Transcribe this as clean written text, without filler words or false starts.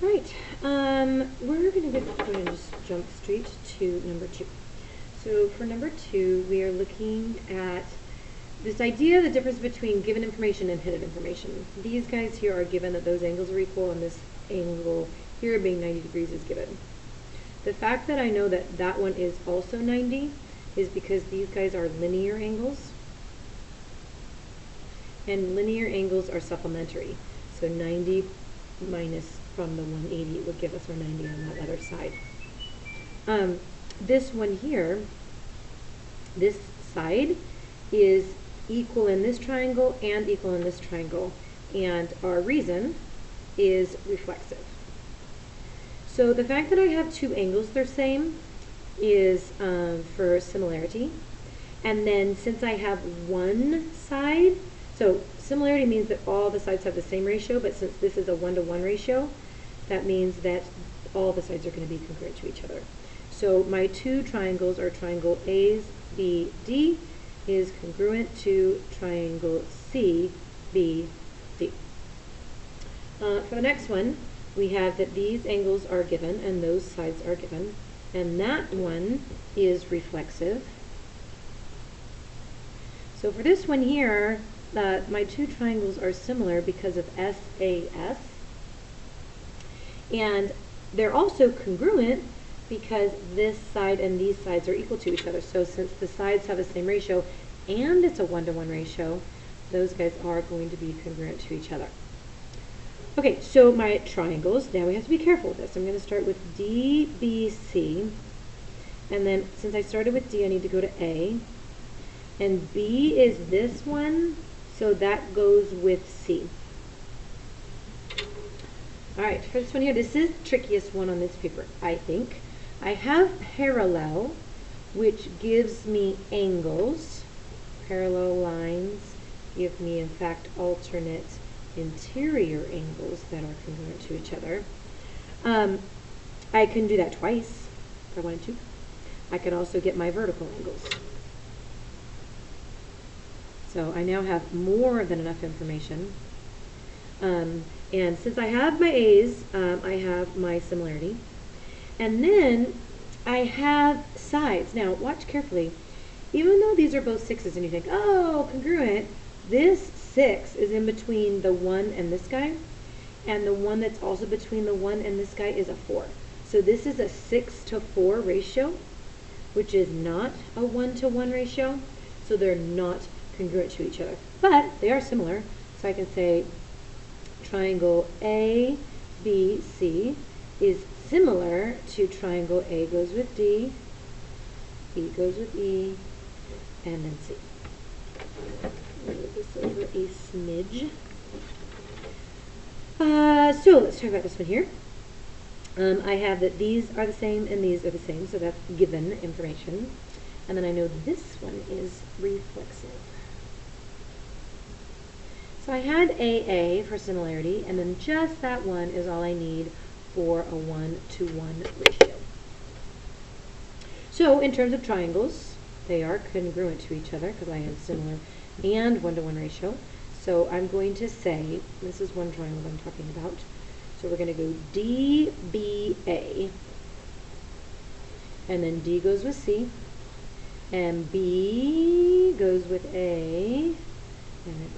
Right, we're going to just jump straight to number 2. So for number 2, we are looking at this idea of the difference between given information and hidden information. These guys here are given that those angles are equal, and this angle here being 90 degrees is given. The fact that I know that that one is also 90 is because these guys are linear angles, and linear angles are supplementary. So 90 minus from the 180 would give us our 90 on that other side. This one here, this side is equal in this triangle and equal in this triangle, and our reason is reflexive. So the fact that I have two angles they're same is for similarity, and then since I have one side, so similarity means that all the sides have the same ratio, but since this is a 1-to-1 ratio, that means that all the sides are going to be congruent to each other. So my two triangles are triangle ABD is congruent to triangle CBD. For the next one, we have that these angles are given and those sides are given, and that one is reflexive. So for this one here, my two triangles are similar because of SAS, and they're also congruent because this side and these sides are equal to each other. So since the sides have the same ratio and it's a 1-to-1 ratio, those guys are going to be congruent to each other. Okay, so my triangles, now we have to be careful with this. I'm going to start with DBC, and then since I started with D, I need to go to A, and B is this one, so that goes with C. All right, for this one here, this is the trickiest one on this paper, I think. I have parallel, which gives me angles. Parallel lines give me, in fact, alternate interior angles that are congruent to each other. I can do that twice if I wanted to. I can also get my vertical angles. So I now have more than enough information. And since I have my A's, I have my similarity. And then I have sides. Now watch carefully. Even though these are both 6s and you think, oh, congruent, this 6 is in between the 1 and this guy, and the one that's also between the 1 and this guy is a 4. So this is a 6-to-4 ratio, which is not a 1-to-1 ratio, so they're not congruent to each other. But they are similar, so I can say triangle ABC is similar to triangle A goes with D, B goes with E, and then C. Move this over a smidge. So let's talk about this one here. I have that these are the same and these are the same, so that's given information. And then I know this one is reflexive. So I had AA for similarity, and then just that one is all I need for a 1-to-1 ratio. So in terms of triangles, they are congruent to each other because I have similar and 1-to-1 ratio. So I'm going to say, this is one triangle I'm talking about. So we're going to go DBA, and then D goes with C, and B goes with A, and then